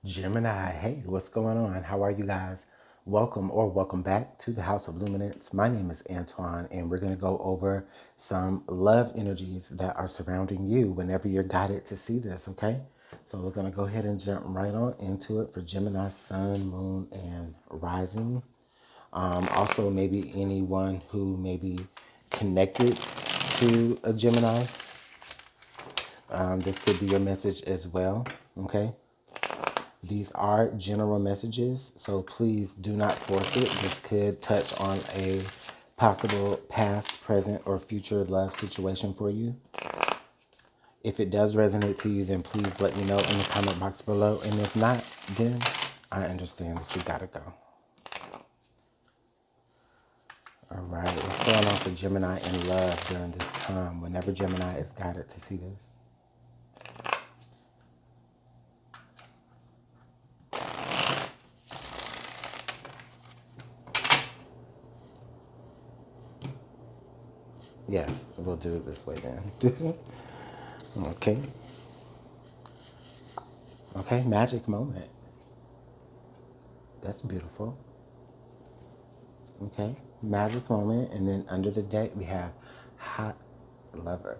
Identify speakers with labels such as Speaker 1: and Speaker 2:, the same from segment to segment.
Speaker 1: Gemini, hey, what's going on? How are you guys? Welcome back to the House of Luminance. My name is Antoine, and we're going to go over some love energies that are surrounding you whenever you're guided to see this, okay? So we're going to go ahead and jump right on into it for Gemini, Sun, Moon, and Rising. Also, maybe anyone who may be connected to a Gemini. This could be your message as well, okay? These are general messages, so please do not force it. This could touch on a possible past, present, or future love situation for you. If it does resonate to you, then please let me know in the comment box below. And if not, then I understand that you gotta go. All right, what's going on for Gemini in love during this time, whenever Gemini is guided to see this? Yes, we'll do it this way then. Okay. Okay, magic moment. That's beautiful. Okay, magic moment. And then under the deck, we have hot lover.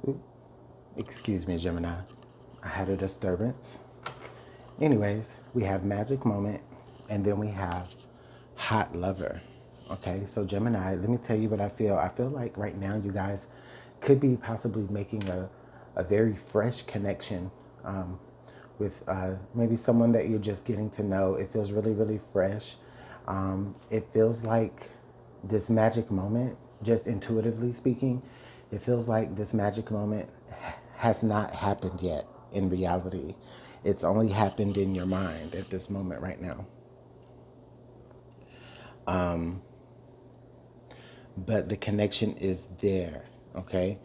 Speaker 1: Oop, excuse me, Gemini. I had a disturbance. Anyways, we have magic moment, and then we have hot lover. Okay, so Gemini, let me tell you what I feel. I feel like right now you guys could be possibly making a very fresh connection with maybe someone that you're just getting to know. It feels really, really fresh. It feels like this magic moment, just intuitively speaking, it feels like this magic moment has not happened yet in reality. It's only happened in your mind at this moment right now. But the connection is there, okay?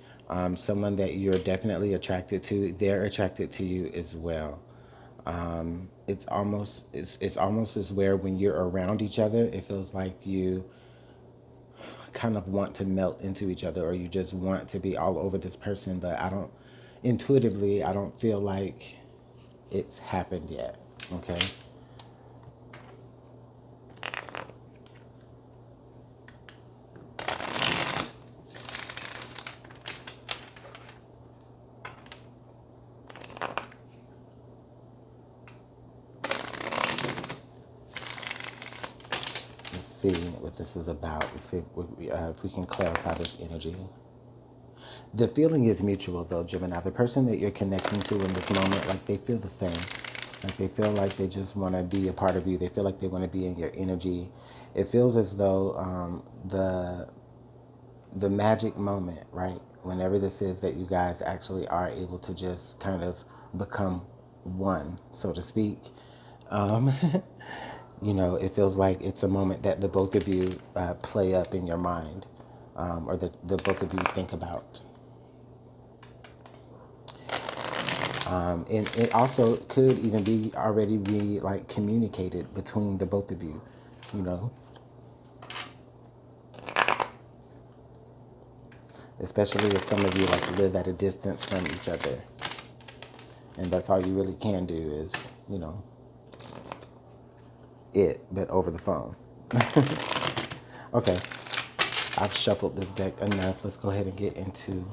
Speaker 1: Someone that you're definitely attracted to, they're attracted to you as well. It's almost as where when you're around each other, it feels like you kind of want to melt into each other, or you just want to be all over this person. But intuitively, I don't feel like it's happened yet. Okay. Let's see what this is about. Let's see if we can clarify this energy. The feeling is mutual, though, Gemini. The person that you're connecting to in this moment, like, they feel the same. Like, they feel like they just want to be a part of you. They feel like they want to be in your energy. It feels as though the magic moment, right? Whenever this is that you guys actually are able to just kind of become one, so to speak. Um, it feels like it's a moment that the both of you play up in your mind, or the both of you think about. And it also could even be already be like communicated between the both of you, you know, especially if some of you like live at a distance from each other, and that's all you really can do is, but over the phone. Okay, I've shuffled this deck enough. Let's go ahead and get into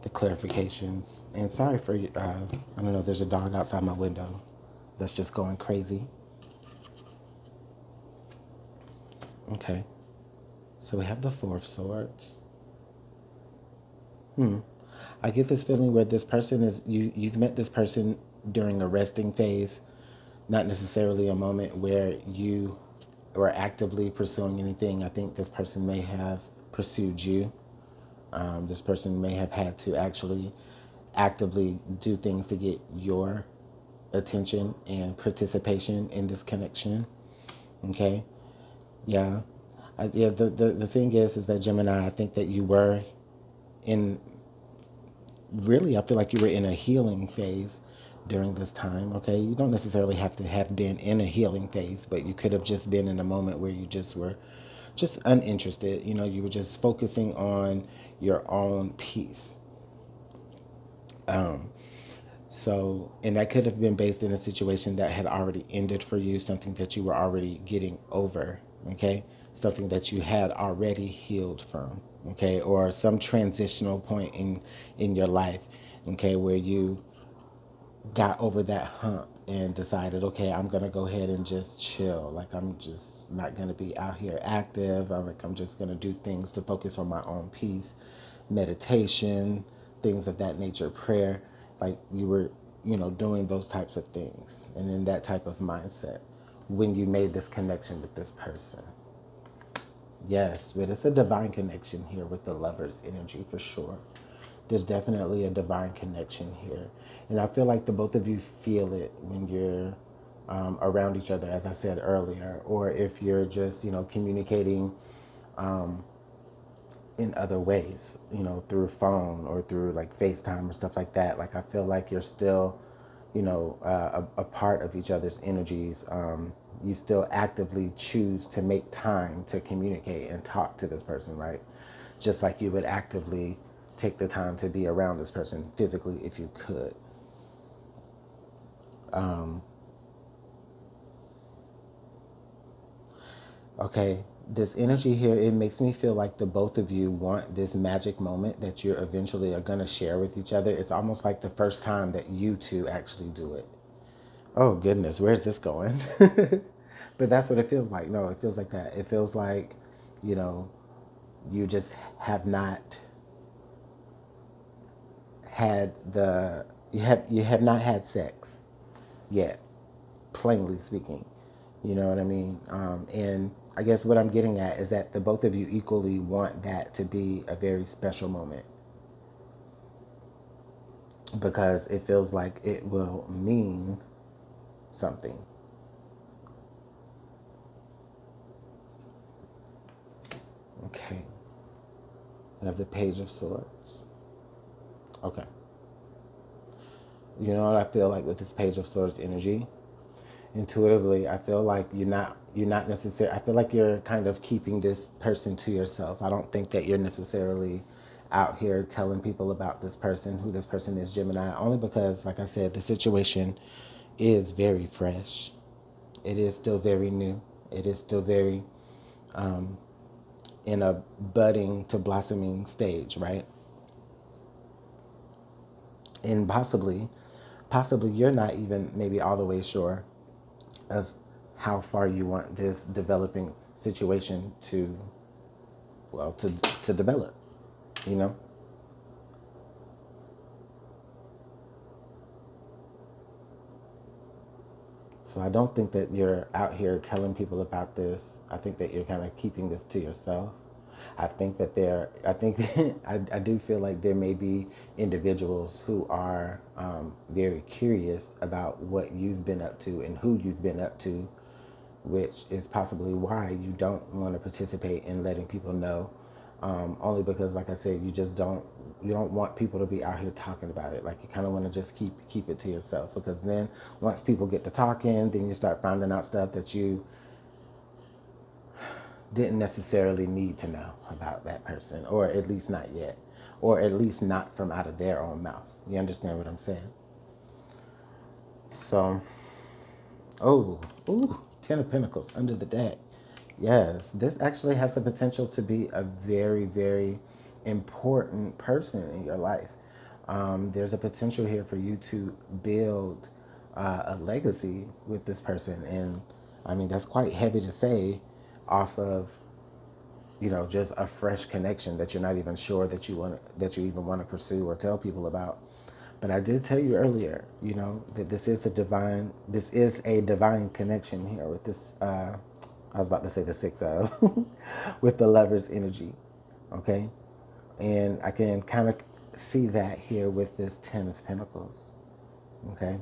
Speaker 1: the clarifications. And sorry for, I don't know, there's a dog outside my window that's just going crazy. Okay, so we have the Four of Swords. I get this feeling where this person is, you've met this person during a resting phase, not necessarily a moment where you were actively pursuing anything. I think this person may have pursued you. This person may have had to actually actively do things to get your attention and participation in this connection. Okay. Yeah. Yeah. The thing is that Gemini, I think that you were in, really, I feel like you were in a healing phase during this time. Okay. You don't necessarily have to have been in a healing phase, but you could have just been in a moment where you just were just uninterested. You were just focusing on your own peace. Um, so, and that could have been based in a situation that had already ended for you, something that you were already getting over, okay? Something that you had already healed from, okay? Or some transitional point in your life, okay, where you got over that hump and decided, okay, I'm gonna go ahead and just chill. Like I'm just not gonna be out here active. I'm just gonna do things to focus on my own peace, meditation, things of that nature, prayer. Like you were, doing those types of things and in that type of mindset when you made this connection with this person. Yes, but it's a divine connection here with the lover's energy for sure. There's definitely a divine connection here. And I feel like the both of you feel it when you're around each other, as I said earlier, or if you're just, communicating in other ways, through phone or through like FaceTime or stuff like that. Like I feel like you're still, a part of each other's energies. You still actively choose to make time to communicate and talk to this person, right? Just like you would actively take the time to be around this person physically if you could. Okay, this energy here, it makes me feel like the both of you want this magic moment that you're eventually are going to share with each other. It's almost like the first time that you two actually do it. Oh, goodness, where's this going? But that's what it feels like. No, it feels like that. It feels like, you know, you just have not had you have not had sex yet, plainly speaking. You know what I mean? And I guess what I'm getting at is that the both of you equally want that to be a very special moment because it feels like it will mean something. Okay. We have the Page of Swords. Okay. You know what I feel like with this Page of Swords energy? Intuitively, I feel like you're not necessarily, I feel like you're kind of keeping this person to yourself. I don't think that you're necessarily out here telling people about this person, who this person is, Gemini, only because, like I said, the situation is very fresh. It is still very new. It is still very in a budding to blossoming stage, right? And possibly you're not even maybe all the way sure of how far you want this developing situation to, well, to develop, you know. So I don't think that you're out here telling people about this. I think that you're kind of keeping this to yourself. I think I do feel like there may be individuals who are very curious about what you've been up to and who you've been up to, which is possibly why you don't want to participate in letting people know. Only because, like I said, you don't want people to be out here talking about it. Like you kind of want to just keep it to yourself, because then once people get to talking, then you start finding out stuff that you didn't necessarily need to know about that person, or at least not yet, or at least not from out of their own mouth. You understand what I'm saying? So, oh, ooh, Ten of Pentacles under the deck. Yes, this actually has the potential to be a very, very important person in your life. There's a potential here for you to build a legacy with this person. And I mean, that's quite heavy to say off of, just a fresh connection that you're not even sure that you even want to pursue or tell people about. But I did tell you earlier, that this is a divine connection here with this. I was about to say the six of, with the lover's energy, okay, and I can kind of see that here with this Ten of Pentacles, okay.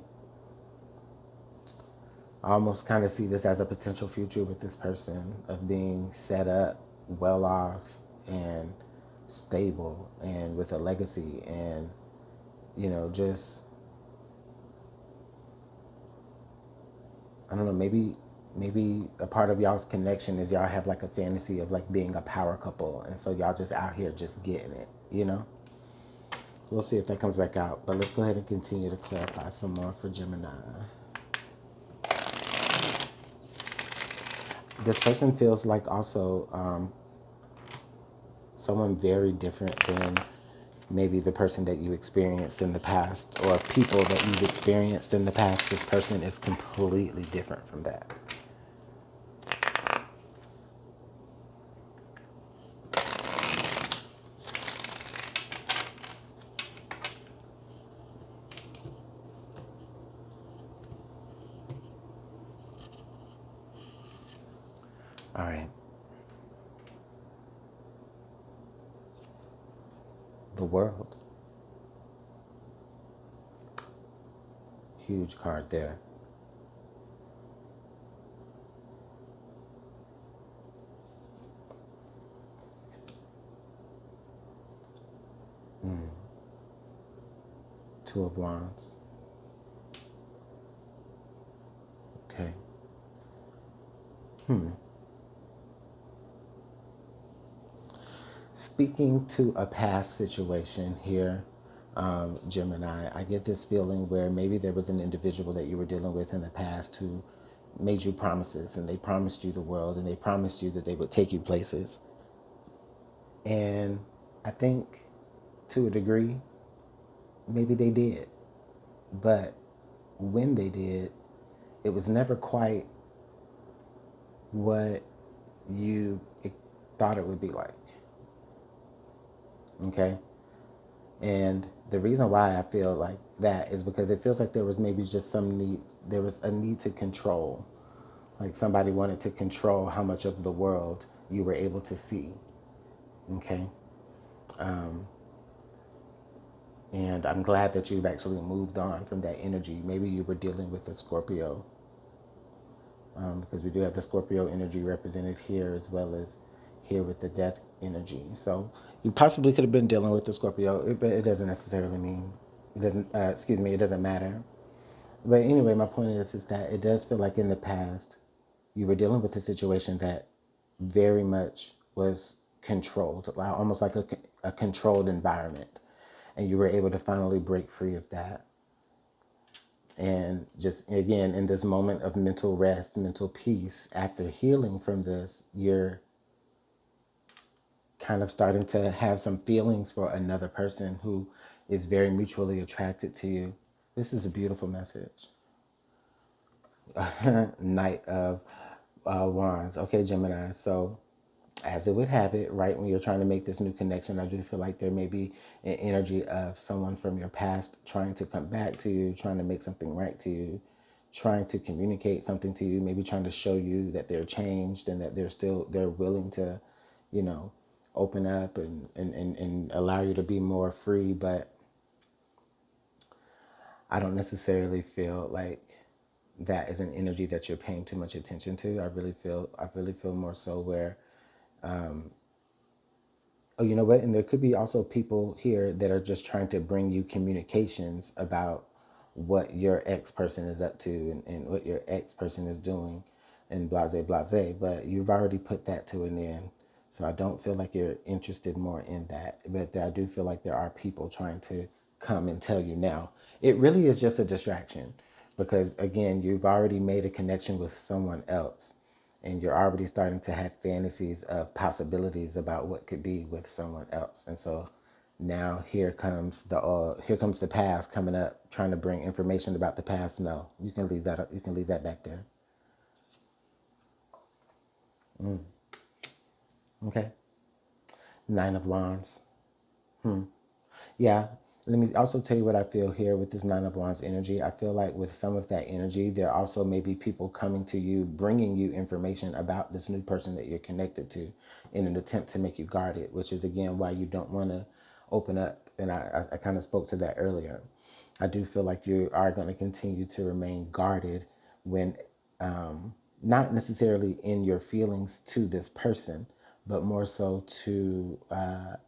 Speaker 1: I almost kind of see this as a potential future with this person of being set up, well off, and stable, and with a legacy, and just, I don't know, maybe a part of y'all's connection is y'all have like a fantasy of like being a power couple, and so y'all just out here just getting it. We'll see if that comes back out. But let's go ahead and continue to clarify some more for Gemini. This person feels like also someone very different than maybe the person that you experienced in the past or people that you've experienced in the past. This person is completely different from that. All right. The world. Huge card there. Two of Wands. Okay. Speaking to a past situation here, Gemini, I get this feeling where maybe there was an individual that you were dealing with in the past who made you promises and they promised you the world and they promised you that they would take you places. And I think to a degree, maybe they did. But when they did, it was never quite what you thought it would be like. Okay? And the reason why I feel like that is because it feels like there was maybe just some needs. There was a need to control. Like somebody wanted to control how much of the world you were able to see. Okay. And I'm glad that you've actually moved on from that energy. Maybe you were dealing with a Scorpio, because we do have the Scorpio energy represented here as well as here with the death energy. So you possibly could have been dealing with the Scorpio, but it doesn't necessarily mean, it doesn't, excuse me, it doesn't matter. But anyway, my point is that it does feel like in the past you were dealing with a situation that very much was controlled, almost like a controlled environment. And you were able to finally break free of that. And just again, in this moment of mental rest, mental peace, after healing from this, you're kind of starting to have some feelings for another person who is very mutually attracted to you. This is a beautiful message. Knight of Wands. Okay, Gemini. So, as it would have it, right when you're trying to make this new connection, I do feel like there may be an energy of someone from your past trying to come back to you, trying to make something right to you, trying to communicate something to you, maybe trying to show you that they're changed and that they're willing to, you know, open up and allow you to be more free. But I don't necessarily feel like that is an energy that you're paying too much attention to. I really feel more so where, oh, you know what? And there could be also people here that are just trying to bring you communications about what your ex person is up to and what your ex person is doing and blase blase. But you've already put that to an end. So I don't feel like you're interested more in that. But I do feel like there are people trying to come and tell you now. It really is just a distraction because, again, you've already made a connection with someone else and you're already starting to have fantasies of possibilities about what could be with someone else. And so now here comes the past coming up, trying to bring information about the past. No, you can leave that up. You can leave that back there. Okay. Nine of Wands. Yeah. Let me also tell you what I feel here with this Nine of Wands energy. I feel like with some of that energy, there also may be people coming to you, bringing you information about this new person that you're connected to in an attempt to make you guard it, which is, again, why you don't want to open up. And I kind of spoke to that earlier. I do feel like you are going to continue to remain guarded when not necessarily in your feelings to this person, but more so to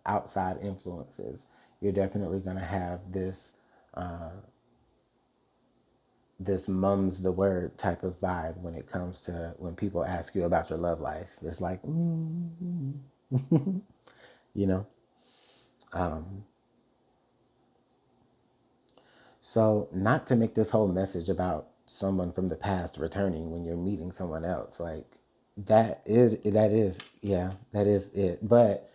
Speaker 1: outside influences. You're definitely going to have this mum's the word type of vibe when it comes to when people ask you about your love life. It's like, you know, So, not to make this whole message about someone from the past returning when you're meeting someone else, like that is it. But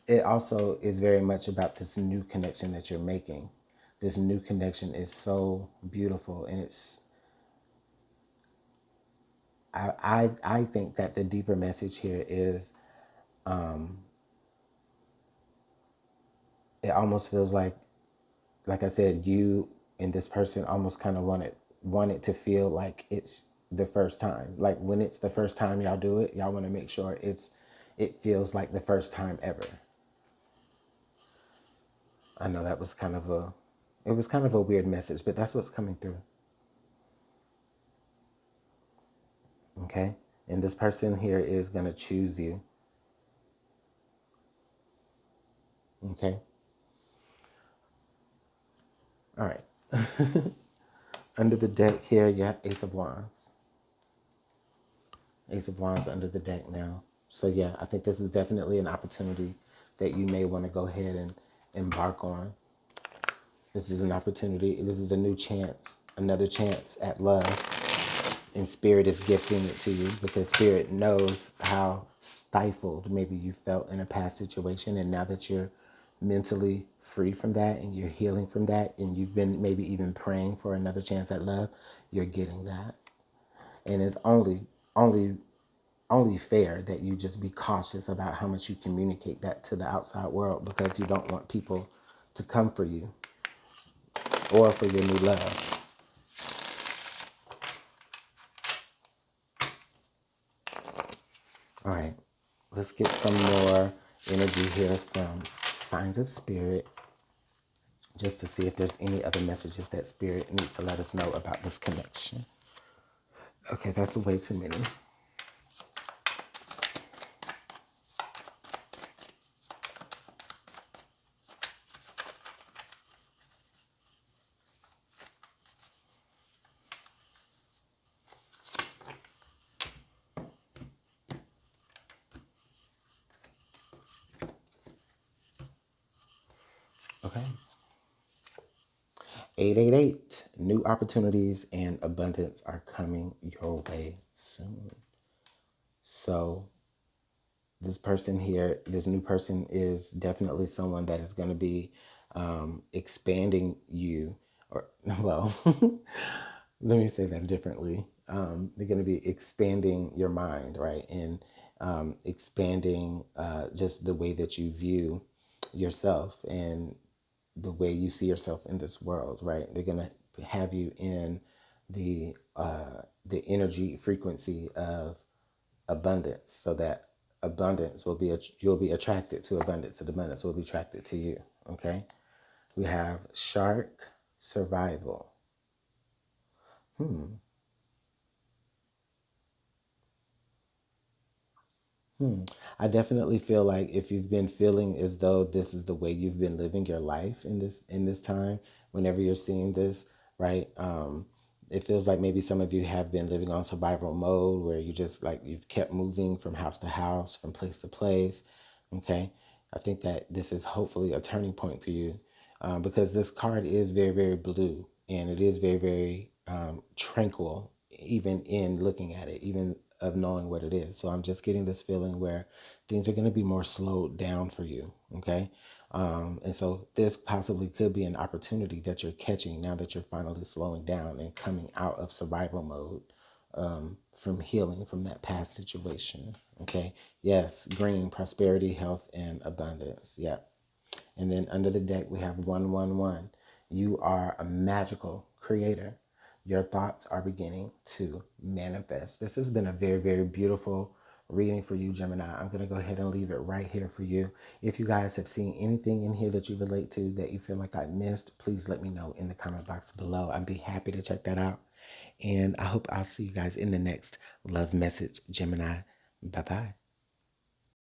Speaker 1: it also is very much about this new connection that you're making. This new connection is so beautiful, and I think that the deeper message here is, it almost feels like I said, you and this person almost kind of want it to feel like it's the first time. Like when it's the first time y'all do it, y'all want to make sure it feels like the first time ever. I know that was kind of a it was kind of a weird message, but that's what's coming through. Okay? And this person here is going to choose you. Okay? All right. Under the deck here, you have Ace of Wands. Ace of Wands under the deck now. So yeah, I think this is definitely an opportunity that you may want to go ahead and embark on. This is an opportunity. This is a new chance, another chance at love. And Spirit is gifting it to you because Spirit knows how stifled maybe you felt in a past situation. And now that you're mentally free from that and you're healing from that, and you've been maybe even praying for another chance at love, you're getting that. And it's only only fair that you just be cautious about how much you communicate that to the outside world, because you don't want people to come for you or for your new love. All right, let's get some more energy here from Signs of Spirit, just to see if there's any other messages that Spirit needs to let us know about this connection. Okay, that's way too many. Okay. 888. New opportunities and abundance are coming your way soon. So this person here, this new person is definitely someone that is going to be expanding you, or, well, let me say that differently. They're going to be expanding your mind, right? And expanding just the way that you view yourself and the way you see yourself in this world, right? They're going to have you in the energy frequency of abundance, so that abundance will be you'll be attracted to abundance, and abundance will be attracted to you. Okay, we have shark survival. I definitely feel like if you've been feeling as though this is the way you've been living your life in this time, whenever you're seeing this, right? It feels like maybe some of you have been living on survival mode, where you just like you've kept moving from house to house, from place to place. Okay, I think that this is hopefully a turning point for you, because this card is very, very blue, and it is very, very tranquil, even in looking at it, even of knowing what it is. So I'm just getting this feeling where things are going to be more slowed down for you. Okay. And so this possibly could be an opportunity that you're catching now that you're finally slowing down and coming out of survival mode, from healing from that past situation. Okay. Yes. Green, prosperity, health, and abundance. Yep. And then under the deck, we have 111. You are a magical creator. Your thoughts are beginning to manifest. This has been a very, very beautiful reading for you, Gemini. I'm going to go ahead and leave it right here for you. If you guys have seen anything in here that you relate to that you feel like I missed, please let me know in the comment box below. I'd be happy to check that out. And I hope I'll see you guys in the next love message, Gemini. Bye-bye.